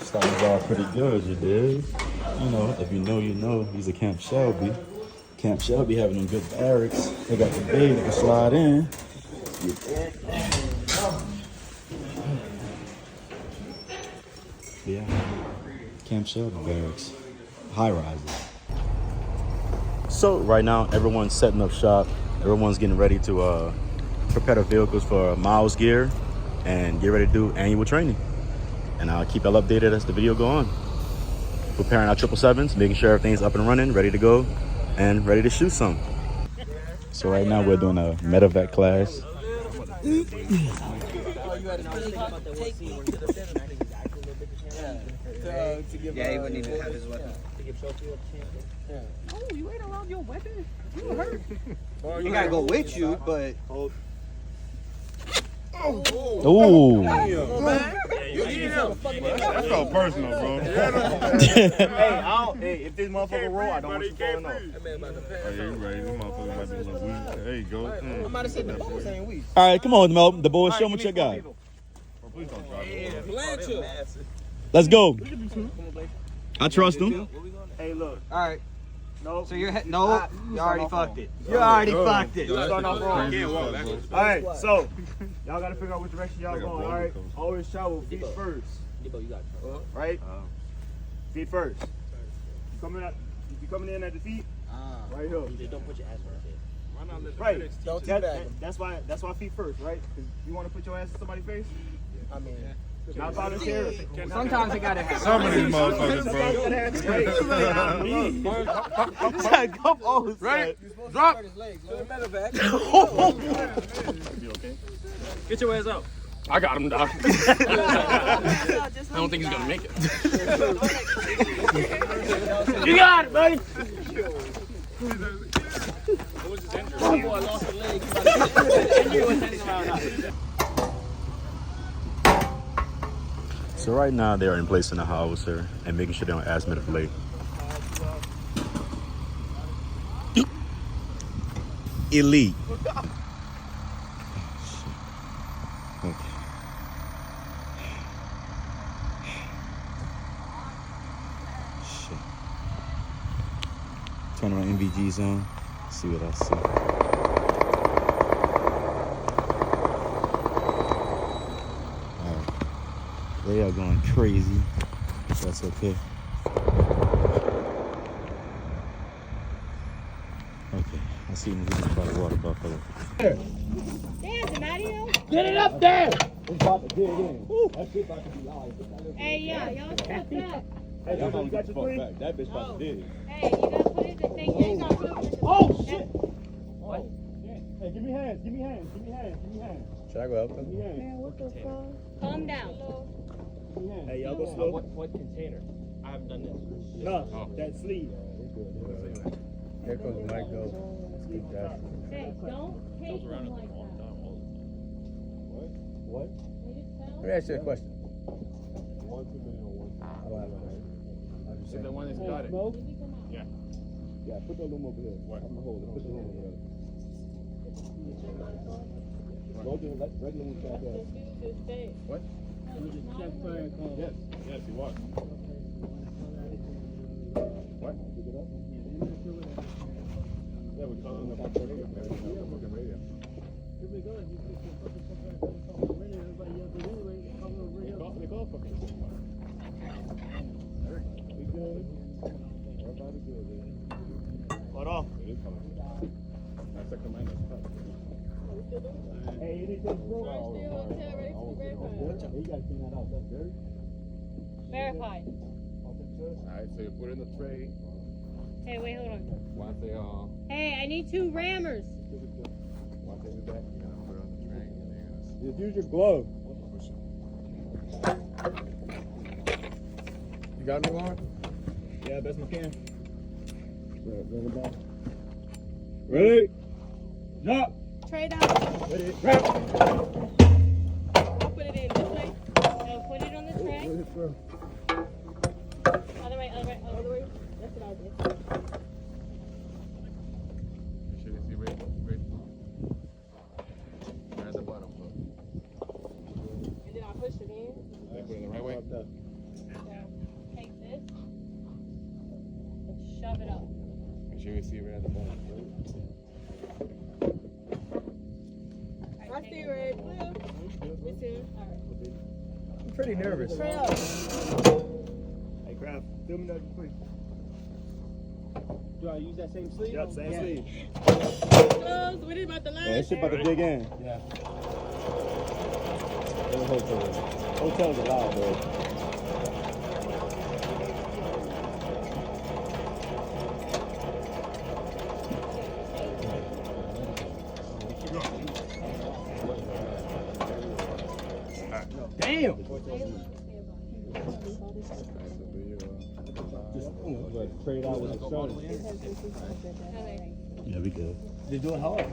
Starting off pretty good, you did. You know, if you know, you know. These are Camp Shelby. Camp Shelby having them good barracks. They got the bay that can slide in. You did. Yeah. Camp Shelby barracks. High rises. So right now, everyone's setting up shop. Everyone's getting ready to prepare the vehicles for Miles Gear and get ready to do annual training. And I'll keep y'all updated as the video go on. Preparing our 777s, making sure everything's up and running, ready to go, and ready to shoot some. So right now we're doing a medevac class. Yeah, he wouldn't even have his weapon. Oh, you ain't allowed your weapon? You hurt. He gotta go with you, but... Ooh. That's so personal, bro. Hey, if this motherfucker roll, I don't want you falling off. Hey, you ready? This motherfucker might be a little weak. There you go. I might have said the boys ain't weak. All right, come on, Mel. The boys, show me what you got. Please don't drop it. Let's go. I trust him. Hey, look. All right. No. So you're no. You already fucked it. You already fucked it. Starting off wrong. All right, so y'all gotta figure out which direction y'all going. All right, always travel feet first. Right? Feet first. You coming in at the feet? Right here. Don't put your ass right there. Right. Don't that's why feet first, right? Because you want to put your ass in somebody's face. I mean, Not volunteer. Sometimes it gotta happen. Some of these motherfuckers, bro. Come on, Right? Drop. get your ass out. I got him, doc. I don't think he's gonna make it. You got it, buddy. So right now they are in place in the howitzer and making sure they don't ask me to play. Elite. Okay. Shit. Turn on MVG zone. See what I see. They are going crazy. That's okay. Okay, I see him getting by the water buffalo. Damn, Mario. Get it up there. Hey, yeah, y'all step back. Hey, you got your three? That bitch about to dig. Hey, you gotta put it in the thing. You gotta put it in the Oh shit! What? Hey, give me hands. Give me hands. Give me hands. Give me hands. Should I go help them? Give me hands. Man, what the fuck? Calm down. Give me hands. Hey, y'all go slow. What container? I haven't done this. No, that sleeve. Here goes Michael. Hey, don't take them like that. What? They just fell. Let me ask you a question. Is the one that's got it? Yeah. Yeah, put the loom over here. What? I'm gonna hold it. Put the loom over here. Go to the regular one back there. What? Yes. Yes, he was. What? Pick it up. Yeah, we're calling about the radio. Fucking radio. They call fucking. We good. Everybody good, man. Hold on. It is coming. That's the commander. Hey, anything broke? He gotta clean that out. That's dirty. Verified. Alright, so you put it in the tray. Hey, wait, hold on. Once they Hey, I need 2 rammers. once they do that, you're gonna put it on the tray and they're gonna Just use your glove. push it. You got me, Lauren? Yeah, best I can. Ready? Drop. Tray down. Ready? Wrap. Put it in this way. No, put it on the tray. Other way, other way, other way. That's what I did. You should see right. There's the bottom. And then I push it in. Put it in the right way. So, take this and shove it up. Make sure you see right at the bottom. I see right. I'm pretty nervous. Hey, Kraft, fill me that, please. Do I use that same sleeve? Yep, same sleeve. Close. What about the line? Yeah, that shit about to dig in. Yeah. Hotels are loud, bro. Damn. Trade out with the Yeah, we good. They do it hard. I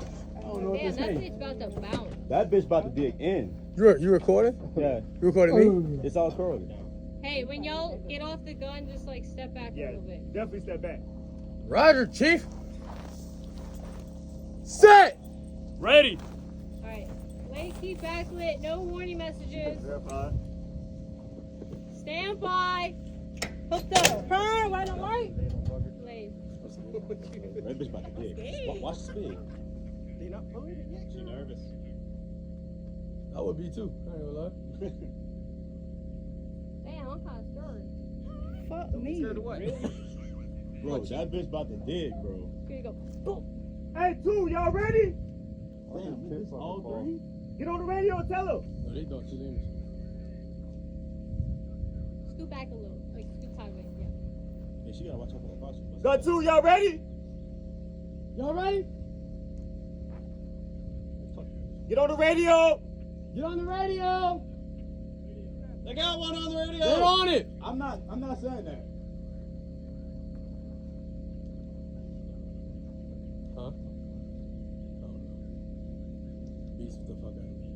don't know what Damn, this that means. shit's about to bounce. That bitch about to dig in. You recording? Yeah, You recording me? it's all curly. Hey, when y'all get off the gun, just like step back a Yeah, little bit. definitely step back. Roger, Chief. Set. Ready. Alright. Lacey backlit, no warning messages. Verify. Stand by. Hooked up. Turn right and right. Blaze. That bitch about to dig. Watch the speed. They not pulling it yet. She nervous. I would be too. I ain't gonna lie. Damn, I'm kind of scared. Fuck me. Scared of what? Bro, that bitch about to dig, bro. Here you go. Boom. Hey, two, y'all ready? Damn, all three? Get on the radio and tell them. No, they don't. Two names. Scoot back a little. Like, scoot sideways. Yeah. Yeah, she gotta watch out for the costume. Got two, y'all ready? Y'all ready? Get on the radio. Get on the radio. They got one on the radio. They're on it. I'm not saying that. Huh? Oh no. Beats the fuck out of me.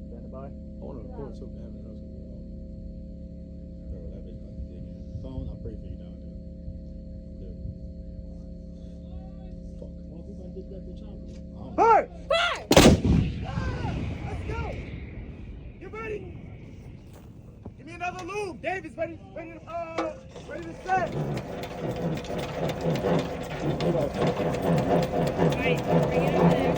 Stand by. I want to record so bad, but I was gonna be like, Bro, that bitch about to dig in. Phone, I'll pray for you down there. Dude. Fuck. Why we gonna dig that bitch out, bro? Fire! Fire! Let's go. Get ready. Give me another lube. Davis, ready to set. Alright, bring it over there.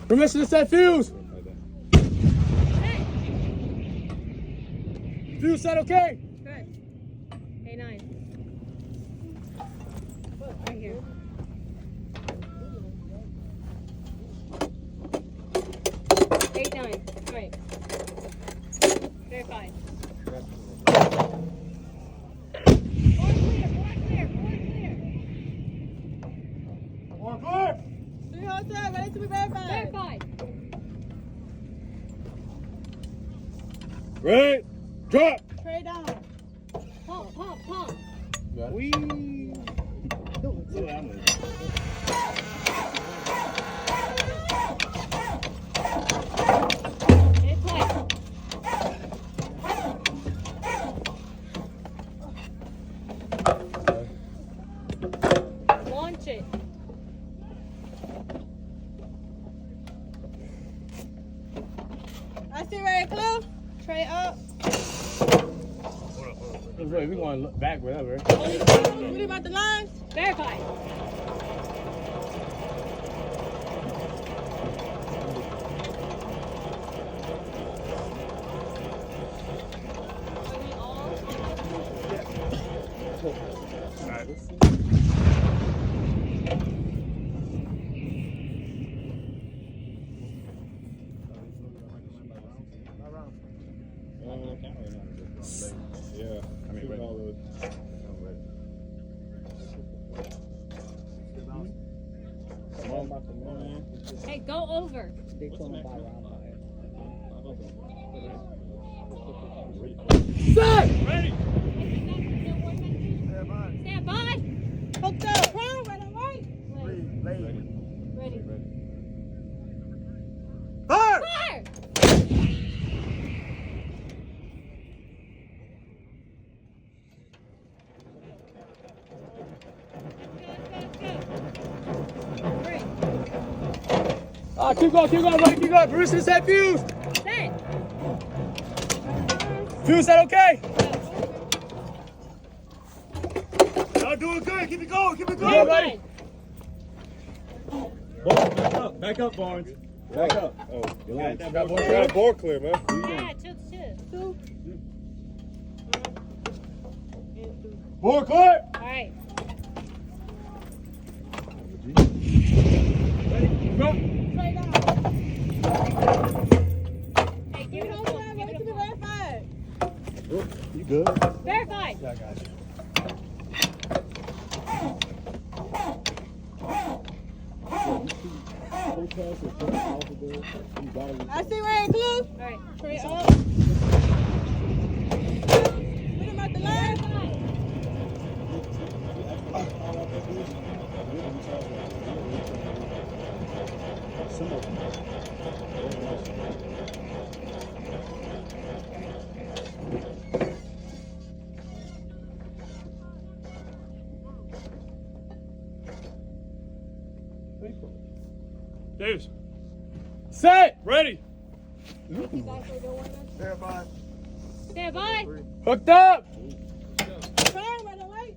permission to set fuse. Fuse set okay. Good. A9. Right here. A9. Right. Verified. On clear. Three hotel, ready to be verified. Verified. Ready. Drop. Trade down. Pump, pump, pump. We. Hit play. Launch it. I see right close. Trade up. We going to look back, whatever. What about the lines? Verified. Are we all? Yeah, I mean, right. All those. Hey, go over. Set. Ready. Stand by. Hooked up. Turn right and right. Ready. Fire. Fire! Go, go, go. Keep going, buddy, keep going. Bruce said Fuse. Set. Fuse said okay. Y'all doing good. Keep it going. Keep it Yeah, going. buddy. Back up, Barnes. Back up. Oh, relax. Got the board clear, man. Yeah, chill. Board clear. All right. Hey, give it a phone. Give it a phone. You good? Verified. I got you. I see Ryan Clue. All right. Straight up. Put him at the line. Davis. Set. Ready. Verified. Stand by. Hooked up. Turn by the way.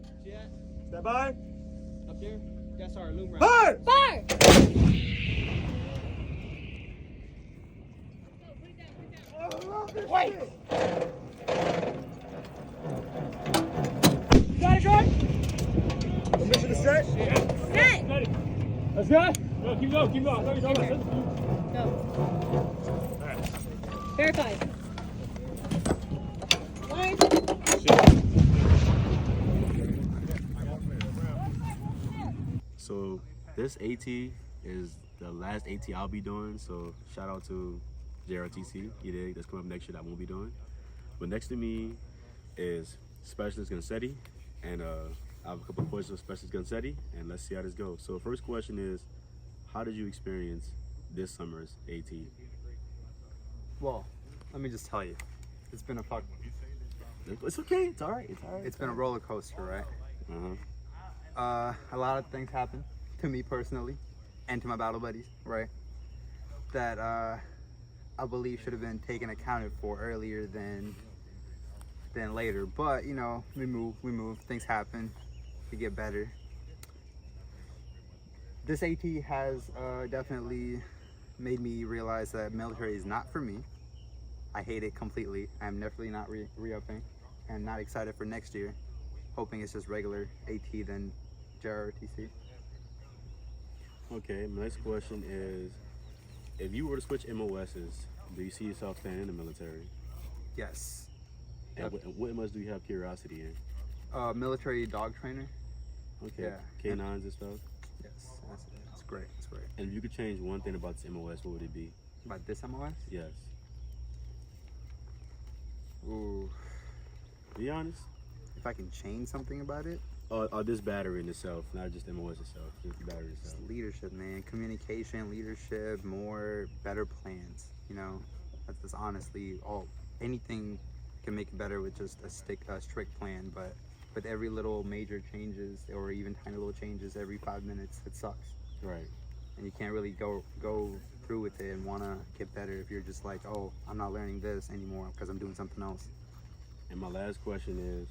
Stand by. Up there. That's our loom right. Fire. Fire. Wait. Got it, George. Permission to set. Set. Let's go. No, keep going, keep going. Go. Verified. Line. So this AT is the last AT I'll be doing. So shout out to JRTC. You dig? That's coming up next year that I won't be doing. But next to me is Specialist Gonsetti, and I have a couple of questions for Specialist Gonsetti, and let's see how this goes. So first question is, how did you experience this summer's AT? Well, let me just tell you, it's been a fuck. It's okay. It's all right. It's all right. It's been a roller coaster, right? Uh-huh. A lot of things happened to me personally, and to my battle buddies, right? That I believe should have been taken accounted for earlier than later. But you know, we move. Things happen. We get better. This AT has definitely made me realize that military is not for me. I hate it completely. I'm definitely not re-upping, and not excited for next year. Hoping it's just regular AT than JRTC. Okay, my next question is, if you were to switch MOSs, do you see yourself staying in the military? Yes. And what MOS do you have curiosity in? Military dog trainer. Okay, Yeah. canines and stuff. Yes, that's great. That's great. And if you could change one thing about this MOS, what would it be? About this MOS? Yes. Ooh. Be honest. If I can change something about it, Or this battery in itself, not just MOS itself, just the battery it's itself. leadership, man. Communication, leadership, better plans. You know, that's honestly all. Anything can make it better with just a strict plan, but with every little major changes or even tiny little changes every 5 minutes, it sucks. Right. And you can't really go through with it and want to get better if you're just like, oh, I'm not learning this anymore because I'm doing something else. And my last question is,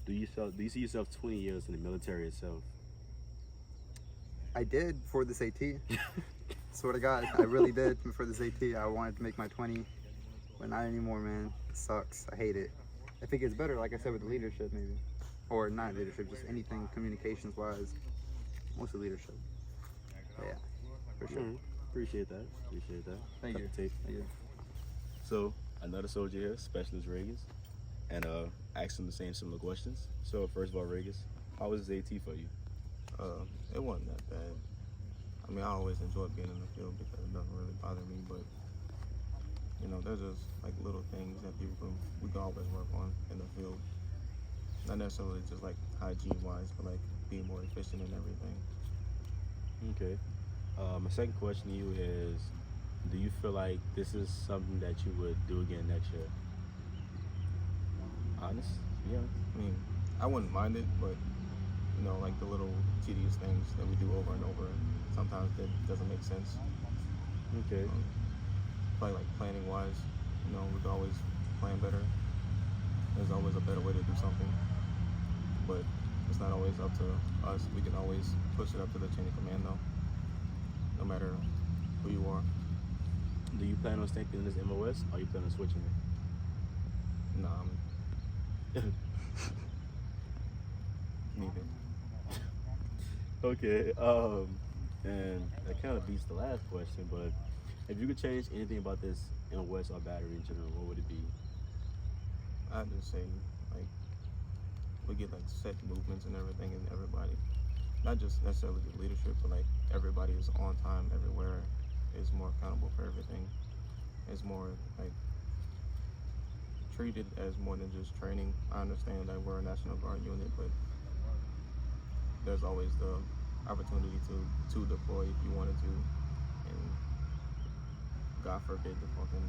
do you see yourself 20 years in the military itself? I did for this AT. Swear to God, I really did for this AT. I wanted to make my 20, but not anymore, man. It sucks. I hate it. I think it's better, like I said, with leadership maybe. Or not leadership, just anything communications-wise. Mostly leadership. But yeah, for sure. Appreciate that. Appreciate that. Thank you. Cut the tape. Thank you. So another soldier here, Specialist Regis, and asked him the same similar questions. So first of all, Regis, how was this AT for you? It wasn't that bad. I mean, I always enjoy being in the field because it doesn't really bother me, but you know, there's just like little things that we can always work on in the field. Not necessarily just like hygiene-wise, but like being more efficient and everything. Okay. My second question to you is, do you feel like this is something that you would do again next year? Honest? Yeah. I mean, I wouldn't mind it, but you know, like the little tedious things that we do over and over, sometimes that doesn't make sense. Okay. Probably like planning wise, you know, we could always plan better. There's always a better way to do something, but it's not always up to us. We can always push it up to the chain of command though, no matter who you are. Do you plan on staying in this MOS, or you plan on switching it? Nah, I'm neither. Okay. And that kind of beats the last question, but if you could change anything about this MOS or battery in general, what would it be? I'd just say like we get like set movements and everything, and everybody, not just necessarily the leadership, but like everybody is on time everywhere, is more accountable for everything. It's more like treated as more than just training. I understand that we're a National Guard unit, but there's always the opportunity to deploy if you wanted to, and God forbid the fucking.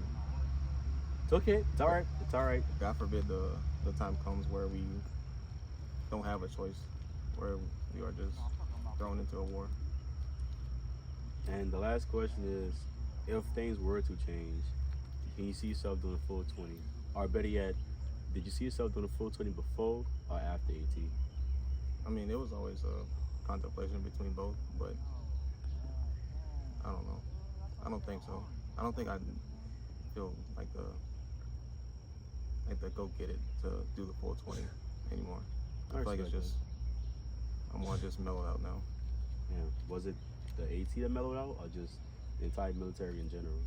It's okay. It's all right. It's all right. God forbid the time comes where we don't have a choice, where we are just thrown into a war. And the last question is, if things were to change, can you see yourself doing a full 20? Or better yet, did you see yourself doing a full 20 before or after AT? I mean, it was always a contemplation between both, but I don't know. I don't think so. I don't think I feel like the go get it to do the full 20 anymore. I feel like it's just, I'm more just mellowed out now. Yeah. Was it the AT that mellowed out, or just the entire military in general?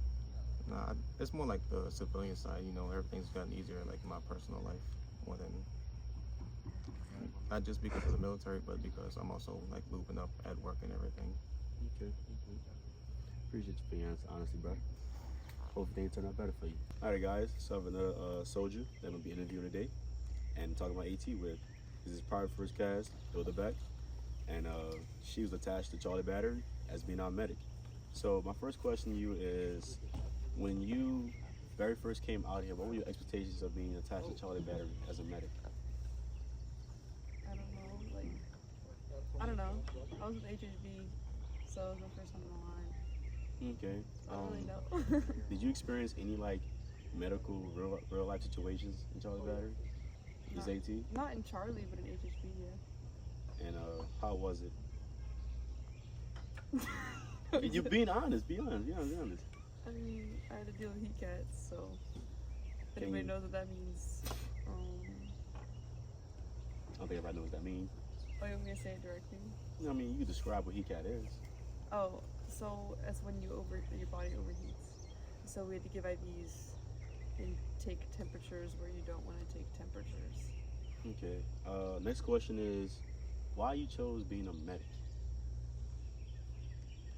Nah, it's more like the civilian side, you know, everything's gotten easier, like in my personal life, more than, not just because of the military, but because I'm also like looping up at work and everything. Okay. Appreciate you for your answer, honestly, bro. Hope things turn out better for you. All right, guys. So I have another soldier that I'm gonna be interviewing today, and talking about AT with. This is Private First Class Hilda Beck, and she was attached to Charlie Battery as being our medic. So my first question to you is, when you very first came out here, what were your expectations of being attached to Charlie Battery as a medic? I don't know, like, I don't know. I was with HHB, so it was my first time on the line. Okay. I don't really know. Did you experience any like medical real life situations in Charlie Battery? This AT? Not in Charlie, but in HHB, yeah. And how was it? You're being honest. Be honest. Be honest. I mean, I had to deal with heat cats, so if Can anybody you- knows what that means. I don't think everybody knows what that means. Oh, you want me to say it directly? I mean, you can describe what heat cat is. Oh, so that's when your body overheats. So we had to give IVs and take temperatures where you don't want to take temperatures. Okay. Next question is, why you chose being a medic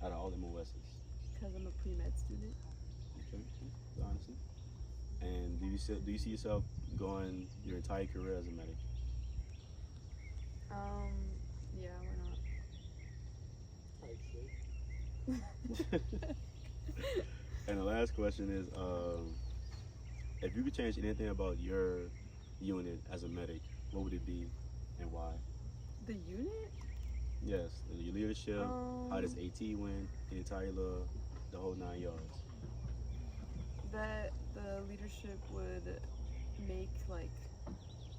out of all the MOSs? Because I'm a pre-med student. Okay. Honestly. And do you see yourself going your entire career as a medic? Yeah, why not? And the last question is, if you could change anything about your unit as a medic, what would it be and why? The unit? Yes, your leadership, how does AT win, the entire the whole 9 yards. That the leadership would make like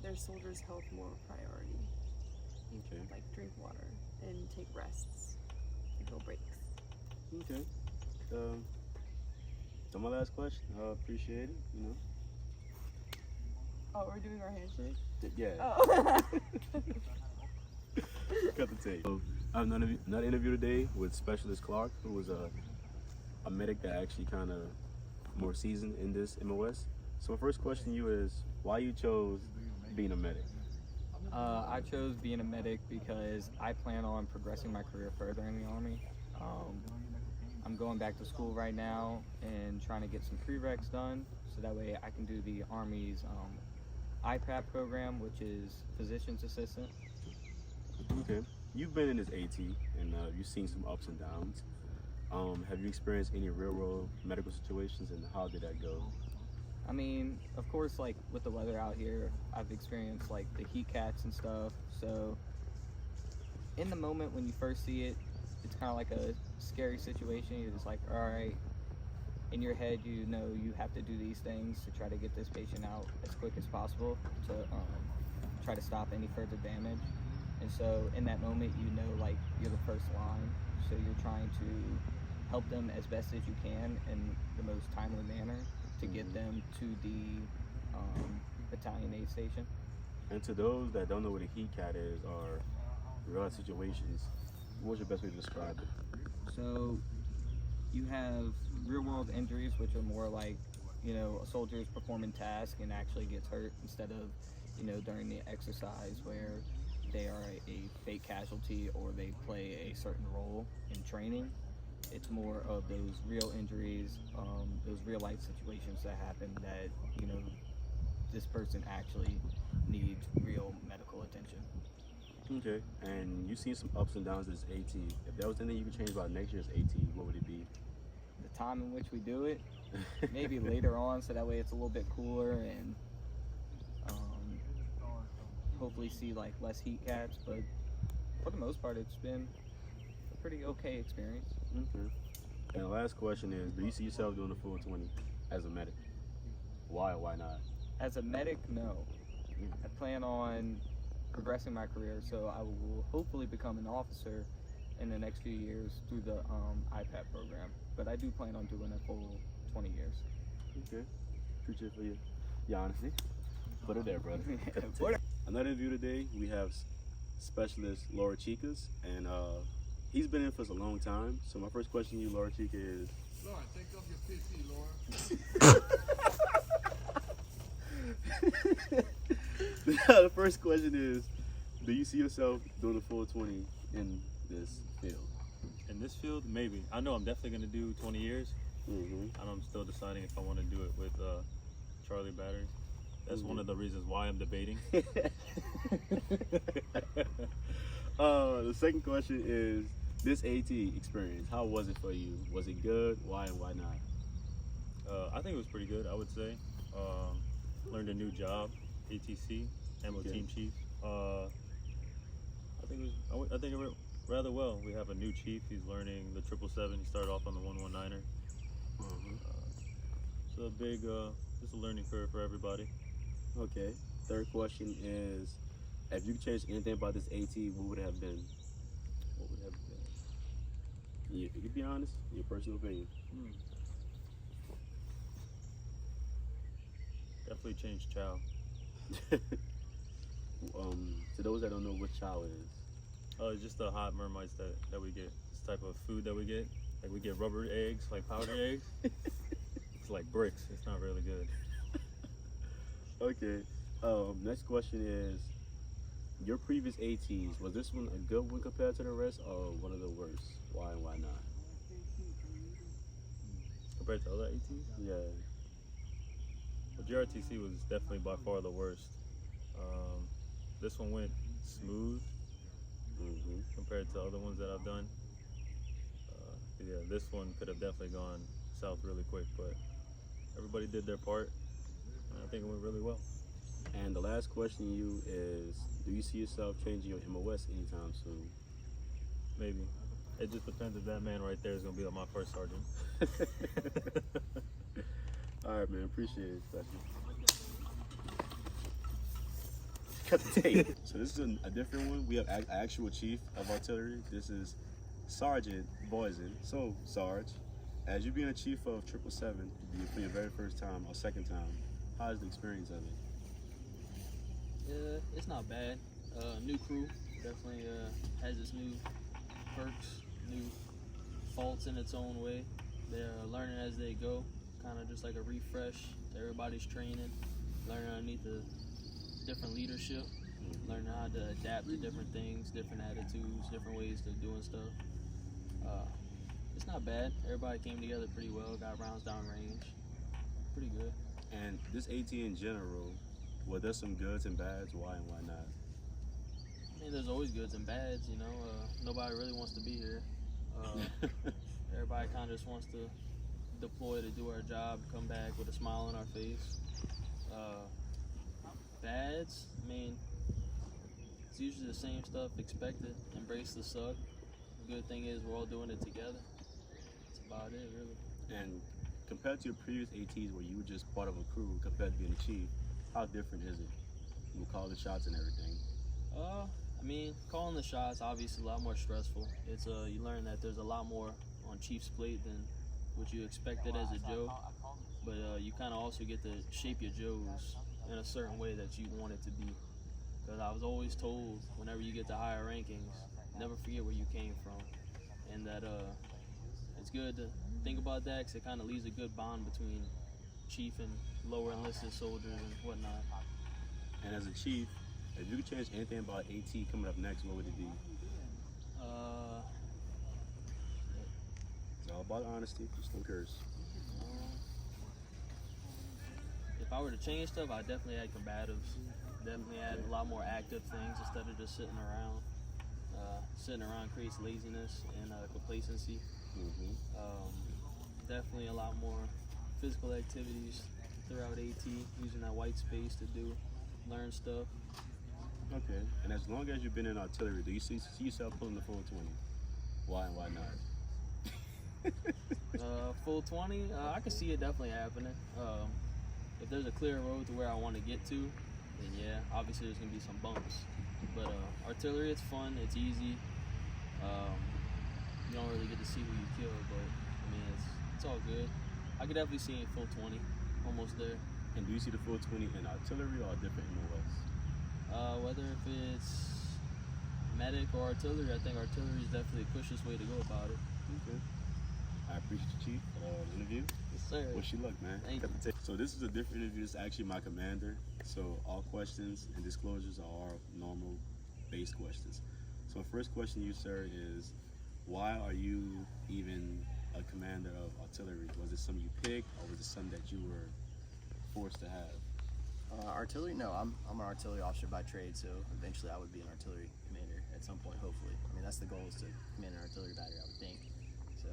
their soldiers' health more of a priority. Okay. Like drink water and take rests, and go breaks. Okay. So my last question. I appreciate it. You know. Oh, we're doing our handshake? Yeah. Oh. Cut the tape. So, I have another interview today with Specialist Clark, who was a medic that actually kind of more seasoned in this MOS. So my first question to you is, why you chose being a medic? I chose being a medic because I plan on progressing my career further in the Army. I'm going back to school right now and trying to get some prereqs done so that way I can do the Army's IPAP program, which is Physician's Assistant. Okay. You've been in this AT and you've seen some ups and downs. Have you experienced any real-world medical situations, and how did that go? I mean, of course, like with the weather out here, I've experienced like the heat cats and stuff. So in the moment when you first see it, it's kind of like a scary situation. You're just like, all right, in your head, you know you have to do these things to try to get this patient out as quick as possible to try to stop any further damage. And so in that moment, you know, like you're the first line, so you're trying to help them as best as you can in the most timely manner to get them to the battalion aid station. And to those that don't know what a heat cat is or real situations, what's your best way to describe it? So you have real world injuries, which are more like, you know, a soldier is performing task and actually gets hurt instead of, you know, during the exercise where they are a fake casualty or they play a certain role in training. It's more of those real injuries, those real life situations that happen that, you know, this person actually needs real medical attention. Okay. And you've seen some ups and downs of this AT. If there was anything you could change about next year's AT, what would it be? The time in which we do it, maybe later on, so that way it's a little bit cooler and hopefully see like less heat cats. But for the most part, it's been a pretty okay experience. Okay. And the last question is, do you see yourself doing the full 20 as a medic? Why or why not? As a medic, no. I plan on progressing my career, so I will hopefully become an officer in the next few years through the IPAP program. But I do plan on doing a full 20 years. Okay. Appreciate it for your honesty. Put it there, brother. Another interview today, we have specialist Laura Chicas, and he's been in for a long time. So my first question to you, Laura Chica, is... Laura, take off your PC, Laura. The first question is, do you see yourself doing the full 20 in this field? In this field, maybe. I know I'm definitely going to do 20 years. Mm-hmm. And I'm still deciding if I want to do it with Charlie Battery. That's one of the reasons why I'm debating. The second question is, this AT experience, how was it for you? Was it good? Why and why not? I think it was pretty good, I would say. Learned a new job, ATC, Ammo Okay. Team Chief. I think it went rather well. We have a new chief. He's learning the 777. He started off on the 119er. So a big, just a learning curve for everybody. Okay. Third question is, if you could change anything about this AT, what would it have been? What would have been? You can be honest, your personal opinion. Definitely changed chow. To those that don't know what chow is, It's just the hot mermites that we get. This type of food that we get. Like we get rubber eggs, like powdered eggs. It's like bricks. It's not really good. Okay. Next question is, your previous ATs, was this one a good one compared to the rest, or one of the worst? Why and why not? Compared to other ATs? Yeah. Well, GRTC was definitely by far the worst. This one went smooth compared to other ones that I've done. Yeah, this one could have definitely gone south really quick, but everybody did their part, and I think it went really well. And the last question to you is, do you see yourself changing your MOS anytime soon? Maybe. It just depends if that man right there is going to be my first sergeant. All right, man. Appreciate it. Cut the tape. So this is a different one. We have an actual chief of artillery. This is Sergeant Boysen. So, Sarge, as you being a chief of 777 for your very first time or second time, how is the experience of it? It's not bad. New crew definitely has its new perks, new faults in its own way. They're learning as they go, kind of just like a refresh. Everybody's training, learning underneath the different leadership, learning how to adapt to different things, different attitudes, different ways of doing stuff. It's not bad. Everybody came together pretty well, got rounds down range. Pretty good. And this AT in general, were there some goods and bads? Why and why not? I mean, there's always goods and bads, you know. Nobody really wants to be here. Everybody kind of just wants to deploy to do our job, come back with a smile on our face. Bads, I mean, it's usually the same stuff expected. Embrace the suck. The good thing is we're all doing it together. That's about it, really. And compared to your previous ATs where you were just part of a crew compared to being a chief, how different is it? You call the shots and everything. I mean, calling the shots obviously a lot more stressful. It's you learn that there's a lot more on Chief's plate than what you expected as a Joe, but you kind of also get to shape your Joes in a certain way that you want it to be. Because I was always told, whenever you get to higher rankings, never forget where you came from, and that it's good to think about that because it kind of leaves a good bond between Chief and lower enlisted soldiers and whatnot. And as a chief, if you could change anything about AT coming up next, what would it be? It's all about honesty, just don't curse. If I were to change stuff, I'd definitely add combatives. Definitely add a lot more active things instead of just sitting around. Sitting around creates laziness and complacency. Definitely a lot more physical activities throughout AT, using that white space to learn stuff. Okay. And as long as you've been in artillery, do you see yourself pulling the full 20? Why and why not? Full 20, I can see it definitely happening. If there's a clear road to where I want to get to, then yeah, obviously there's gonna be some bumps. But artillery, it's fun, it's easy. You don't really get to see who you kill, but I mean, it's all good. I could definitely see it full 20, almost there. And do you see the full 20 in artillery or different MOS? Whether if it's medic or artillery, I think artillery is definitely the quickest way to go about it. Okay. I appreciate you, Chief, for the interview. Yes, sir. Wish you luck, man. Thank you. So this is a different interview. This is actually my commander. So all questions and disclosures are normal base questions. So first question you, sir, is why are you even a commander of artillery? Was it something you picked or was it something that you were forced to have? Artillery? No, I'm an artillery officer by trade, so eventually I would be an artillery commander at some point, hopefully. I mean, that's the goal, is to command an artillery battery, I would think. So.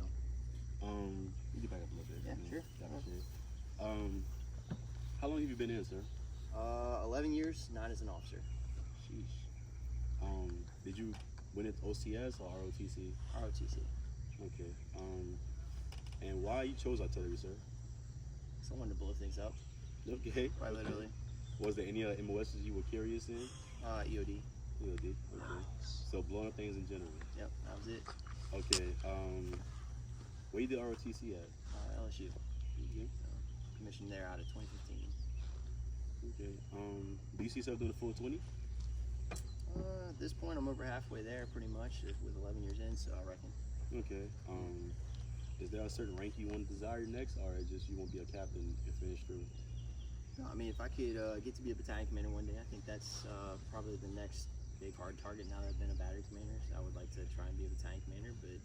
You get back up a little bit. Yeah, sure. How long have you been in, sir? 11 years, 9 as an officer. Sheesh. Did you win it OCS or ROTC? ROTC. Okay. And why you chose artillery, sir? Someone to blow things up. Okay. Quite literally. Was there any other MOSs you were curious in? EOD. EOD. Okay. So blowing up things in general. Yep, that was it. Okay. Where you did ROTC at? LSU. Okay. Commissioned there out of 2015. Okay. Do you see yourself doing the full 20? At this point, I'm over halfway there, pretty much, with 11 years in, so I reckon. Okay. Is there a certain rank you want to desire next, or just you want to be a captain and finish through? No, I mean, if I could get to be a battalion commander one day, I think that's probably the next big hard target now that I've been a battery commander. So I would like to try and be a battalion commander, but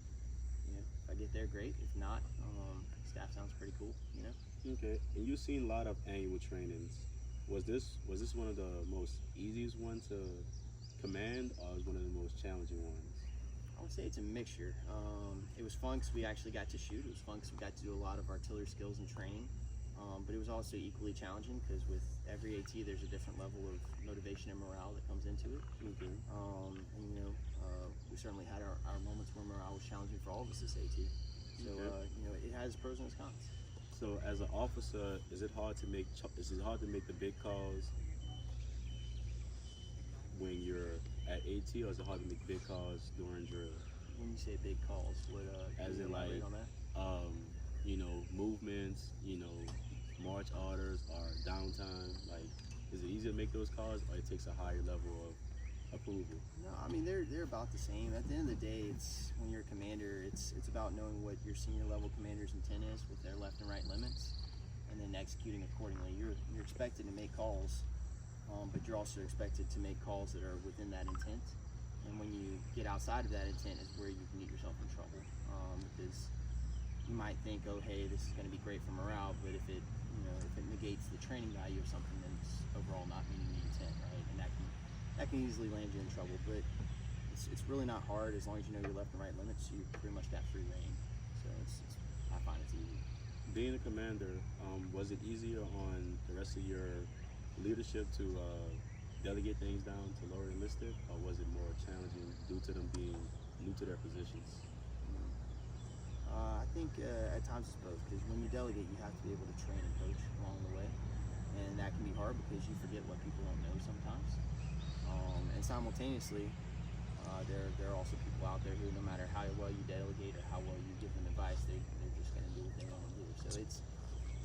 you know, if I get there, great. If not, staff sounds pretty cool, you know. Okay, and you've seen a lot of annual trainings. Was this one of the most easiest ones to command, or was one of the most challenging ones? I would say it's a mixture. It was fun because we actually got to shoot. It was fun because we got to do a lot of artillery skills and training. But it was also equally challenging because with every AT, there's a different level of motivation and morale that comes into it. Okay. And you know, we certainly had our moments where morale was challenging for all of us this AT. So Okay. you know, it has pros and its cons. So as an officer, is it hard to make the big calls when you're at AT, or is it hard to make big calls during drill? When you say big calls, what can As you in, elaborate like, on that? You know, movements, you know, march orders or downtime. Like, is it easier to make those calls, or it takes a higher level of approval? No, I mean they're about the same. At the end of the day, it's when you're a commander, it's about knowing what your senior level commander's intent is with their left and right limits, and then executing accordingly. You're expected to make calls, but you're also expected to make calls that are within that intent. And when you get outside of that intent is where you can get yourself in trouble, because you might think, oh hey, this is going to be great for morale, but if it negates the training value of something, then it's overall not meeting the intent, right? And that can easily land you in trouble. But it's really not hard as long as you know your left and right limits. You pretty much got free reign. So I find it's easy. Being a commander, was it easier on the rest of your leadership to delegate things down to lower enlisted, or was it more challenging due to them being new to their positions? I think at times it's both, because when you delegate, you have to be able to train and coach along the way, and that can be hard because you forget what people don't know sometimes. And simultaneously, there are also people out there who, no matter how well you delegate or how well you give them advice, they're just going to do what they want to do.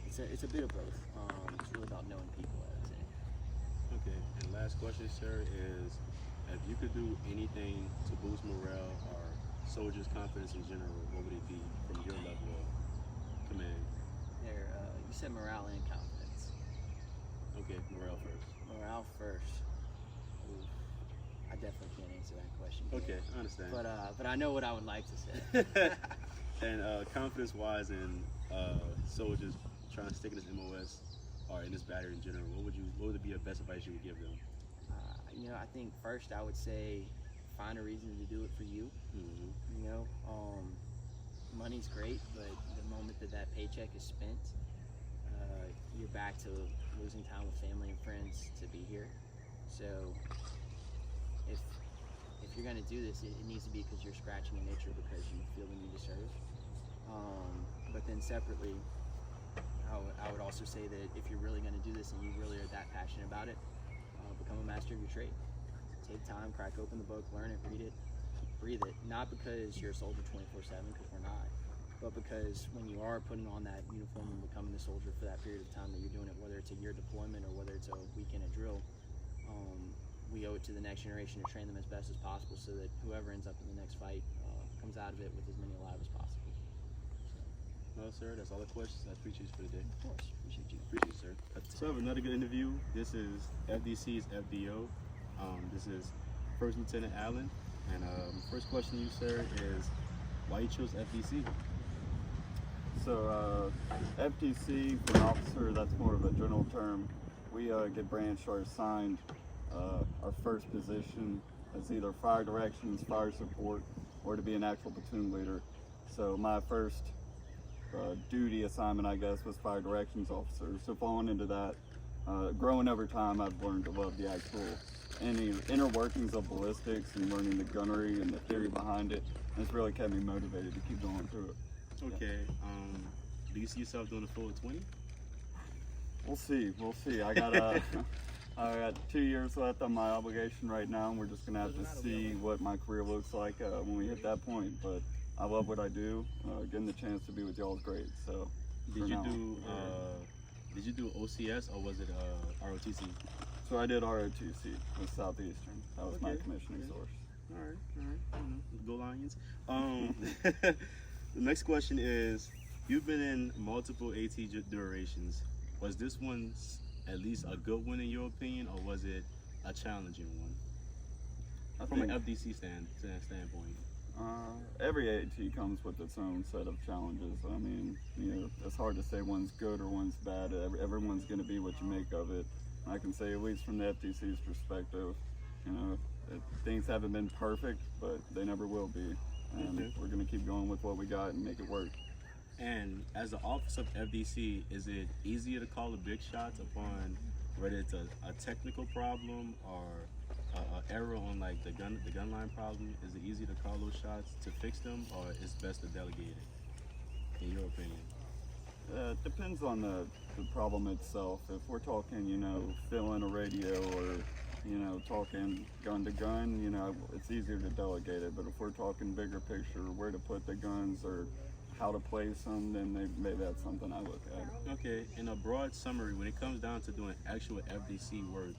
So it's a bit of both. It's really about knowing people, I would say. Okay, and last question, sir, is if you could do anything to boost morale or soldiers' confidence in general, what would it be from your level of command? You said morale and confidence. Okay, morale first. Morale first. Ooh, I definitely can't answer that question. Okay, I understand. But I know what I would like to say. And confidence-wise in soldiers trying to stick in this MOS or in this battery in general, what would be your best advice you would give them? I think first I would say find a reason to do it for you. Money's great, but the moment that paycheck is spent, you're back to losing time with family and friends to be here. So if you're going to do this, it needs to be because you're scratching an itch or because you feel the need to serve. But then separately, I would also say that if you're really going to do this and you really are that passionate about it, become a master of your trade. Take time, crack open the book, learn it, read it, breathe it. Not because you're a soldier 24/7, because we're not, but because when you are putting on that uniform and becoming a soldier for that period of time that you're doing it, whether it's a year deployment or whether it's a weekend at drill, we owe it to the next generation to train them as best as possible so that whoever ends up in the next fight comes out of it with as many alive as possible. No, sir, that's all the questions. I appreciate you for the day. Of course, appreciate you. Appreciate you, sir. So I have another good interview. This is FDC's FDO. This is First Lieutenant Allen. And first question to you, sir, is why you chose FDC? So FDC, for an officer, that's more of a general term. We get branched or assigned our first position as either fire directions, fire support, or to be an actual platoon leader. So my first duty assignment, I guess, was fire directions officer. So falling into that, growing over time, I've learned to love the actual inner workings of ballistics and learning the gunnery and the theory behind it. And it's really kept me motivated to keep going through it. Okay. Do you see yourself doing a full 20? We'll see. I got 2 years left on my obligation right now, and we're just gonna have to see what my career looks like when we hit that point. But I love what I do. Getting the chance to be with y'all is great. So did you do OCS or was it ROTC? So I did ROTC with Southeastern. That was my commissioning source. All right. Go Lions. The next question is, you've been in multiple AT durations. Was this one at least a good one in your opinion, or was it a challenging one? From an FDC standpoint. Every AT comes with its own set of challenges. I mean, it's hard to say one's good or one's bad. Everyone's going to be what you make of it. I can say, at least from the FDC's perspective, things haven't been perfect, but they never will be. And we're going to keep going with what we got and make it work. And as the officer of FDC, is it easier to call the big shots upon whether it's a technical problem or an error on like the gun line problem? Is it easier to call those shots to fix them, or it's best to delegate it, in your opinion? It depends on the problem itself. If we're talking, filling a radio or, talking gun to gun, it's easier to delegate it. But if we're talking bigger picture, where to put the guns or how to place them, then maybe that's something I look at. Okay, in a broad summary, when it comes down to doing actual FDC work,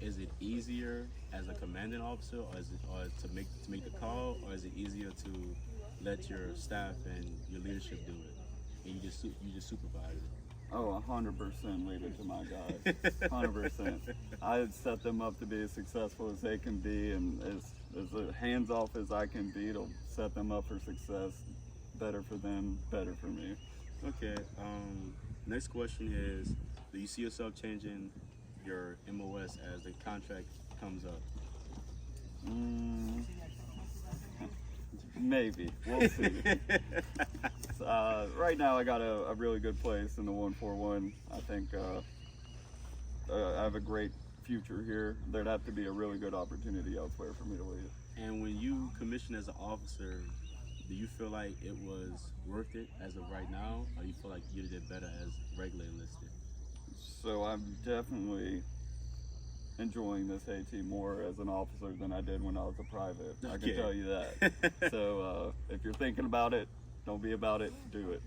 is it easier as a commanding officer, or to make the call, or is it easier to let your staff and your leadership do it, and you just supervise it? Oh, 100% leave it to my guys. 100%. I set them up to be as successful as they can be, and as hands off as I can be to set them up for success. Better for them, better for me. Okay. Next question is, do you see yourself changing your MOS as the contract comes up? Maybe. We'll see. Right now I got a really good place in the 141. I think I have a great future here. There'd have to be a really good opportunity elsewhere for me to leave. And when you commission as an officer, do you feel like it was worth it as of right now, or you feel like you did better as regular enlisted? So I'm definitely enjoying this AT more as an officer than I did when I was a private. I Okay. can tell you that. So if you're thinking about it, don't be about it, do it.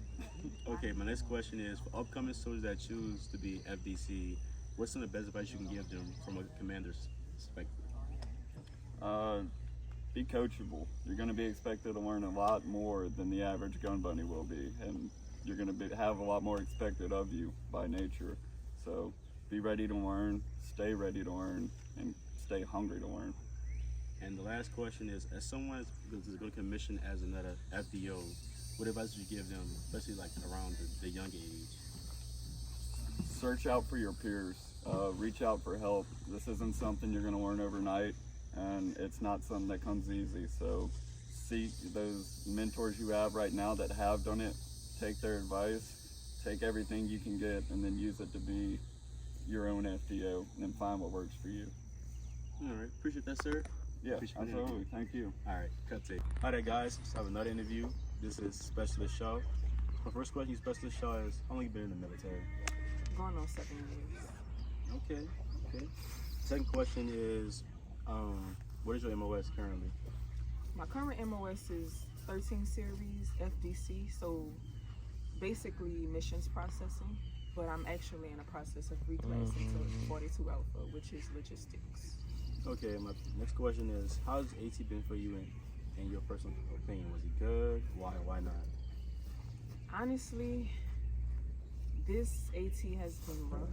Okay, my next question is, for upcoming soldiers that choose to be FDC, what's some of the best advice you can give them from a commander's perspective? Be coachable. You're going to be expected to learn a lot more than the average gun bunny will be, and you're going to have a lot more expected of you by nature. So be ready to learn, stay ready to learn, and stay hungry to learn. And the last question is, as someone is going to commission as another FDO, what advice would you give them, especially like around the young age? Search out for your peers. Reach out for help. This isn't something you're going to learn overnight, and it's not something that comes easy. So seek those mentors you have right now that have done it. Take their advice. Take everything you can get, and then use it to be your own FDO, and then find what works for you. All right, appreciate that, sir. Yeah, Appreciate the absolutely. interview. Thank you. All right, cut tape. All right, guys, let's have another interview. This is Specialist Shaw. My first question, Specialist Shaw, is how long you been in the military? Going on 7 years. Okay, okay. Second question is, what is your MOS currently? My current MOS is 13 series FDC, so basically missions processing, but I'm actually in the process of reclassing to 42 Alpha, which is logistics. Okay, my next question is, how's AT been for you in your personal opinion? Was it good? Why not? Honestly, this AT has been rough.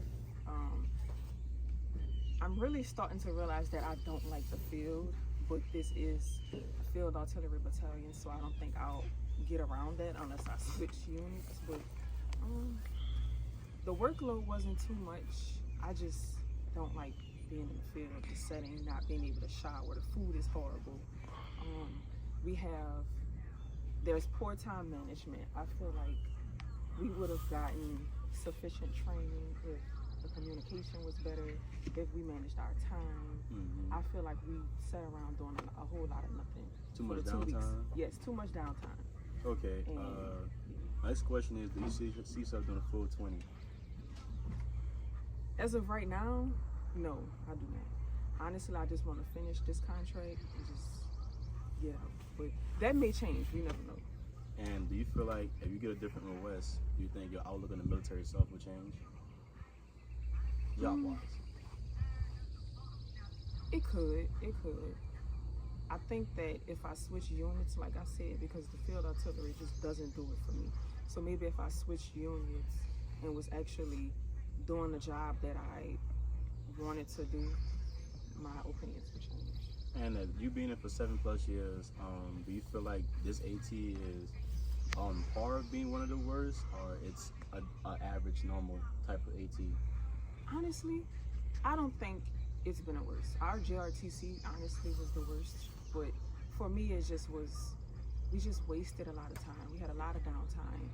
I'm really starting to realize that I don't like the field, but this is a field artillery battalion, so I don't think I'll get around that unless I switch units. But the workload wasn't too much. I just don't like being in the field, the setting, not being able to shower. The food is horrible. There's poor time management. I feel like we would have gotten sufficient training if the communication was better, if we managed our time. I feel like we sat around doing a whole lot of nothing. Too for much the 2 weeks. downtime? Yes, too much downtime. Okay, next question is, do you see yourself doing a full 20? As of right now, no, I do not. Honestly, I just want to finish this contract and just get out. But that may change, you never know. And do you feel like if you get a different MOS, do you think your outlook on the military itself will change? Job-wise? It could. I think that if I switch units, like I said, because the field artillery just doesn't do it for me. So maybe if I switched units and was actually doing the job that I wanted to do, my opinions would change. And you being in for 7+ years, do you feel like this AT is on par of being one of the worst, or it's an average, normal type of AT? Honestly, I don't think it's been a worse. Our JRTC honestly was the worst, but for me it just was, we just wasted a lot of time. We had a lot of downtime.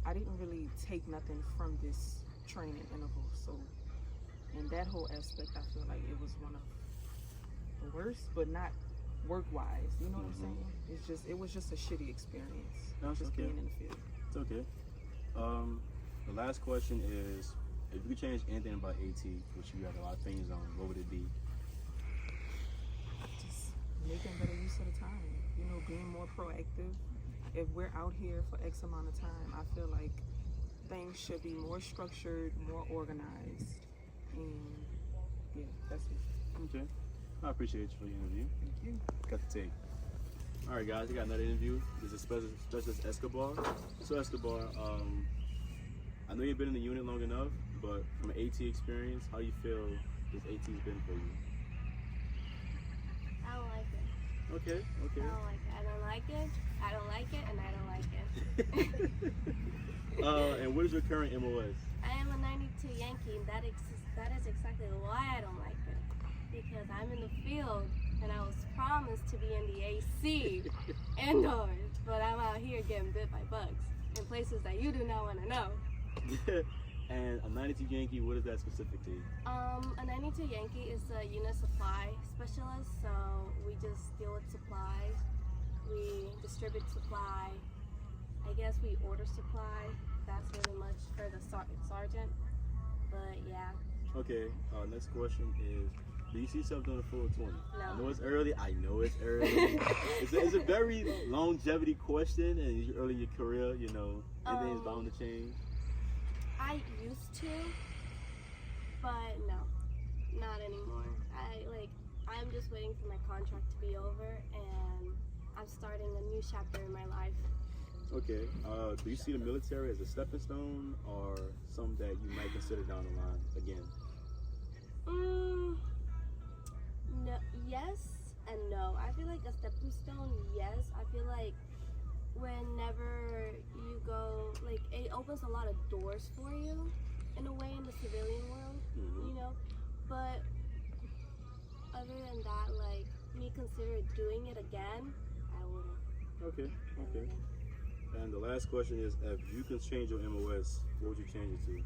I didn't really take nothing from this training interval, so in that whole aspect I feel like it was one of the worst, but not work-wise, you know what I'm saying? It was just a shitty experience, just being in the field. It's okay. The last question is, if you could change anything about AT, which you have a lot of opinions on, what would it be? Just making better use of the time, you know, being more proactive. If we're out here for X amount of time, I feel like things should be more structured, more organized, and yeah, that's it. Okay. I appreciate you for the interview. Thank you. Got the tape. All right, guys, we got another interview. This is Specialist Escobar. So Escobar, I know you've been in the unit long enough, but from an AT experience, how you feel this AT's been for you? I don't like it. Okay. I don't like it. I don't like it, and I don't like it. And what is your current MOS? I am a 92 Yankee, and that is exactly why I don't like it. Because I'm in the field, and I was promised to be in the AC indoors, but I'm out here getting bit by bugs in places that you do not want to know. And a 92 Yankee, what is that specifically? A 92 Yankee is a unit supply specialist, so we just deal with supplies. We distribute supply. I guess we order supply. That's really much for the sergeant. But yeah. Okay, next question is, do you see yourself doing a full 20? No. I know it's early. It's a very longevity question, and you're early in your career, you know, anything's bound to change. I used to, but no, not anymore. I'm just waiting for my contract to be over, and I'm starting a new chapter in my life. Okay, do you see the military as a stepping stone or something that you might consider down the line again? No, yes and no. I feel like a stepping stone, yes. I feel like whenever you go, like, it opens a lot of doors for you in a way in the civilian world, you know. But other than that, like, me consider doing it again, I wouldn't. Okay. And the last question is, if you could change your MOS, what would you change it to?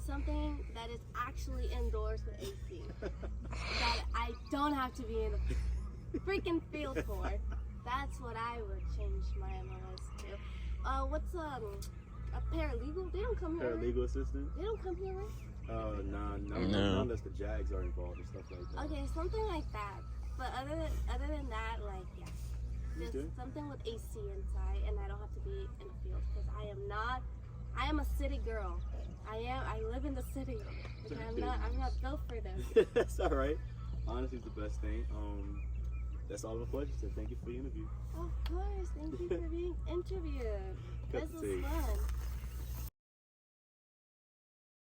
Something that is actually indoors with AC. That I don't have to be in a freaking field for. That's what I would change my MOS to. What's a paralegal? They don't come here. Paralegal assistant? They don't come here, right? No, unless the JAGs are involved and stuff like that. Okay, something like that. But other than that, like, yeah. Just Okay. something with AC inside, and I don't have to be in the field, because I am a city girl. I live in the city. Okay, I'm not built for this. That's all right. Honesty is the best thing. That's all the questions. So thank you for the interview. Of course, thank you for being interviewed. Cut This the was tape. fun.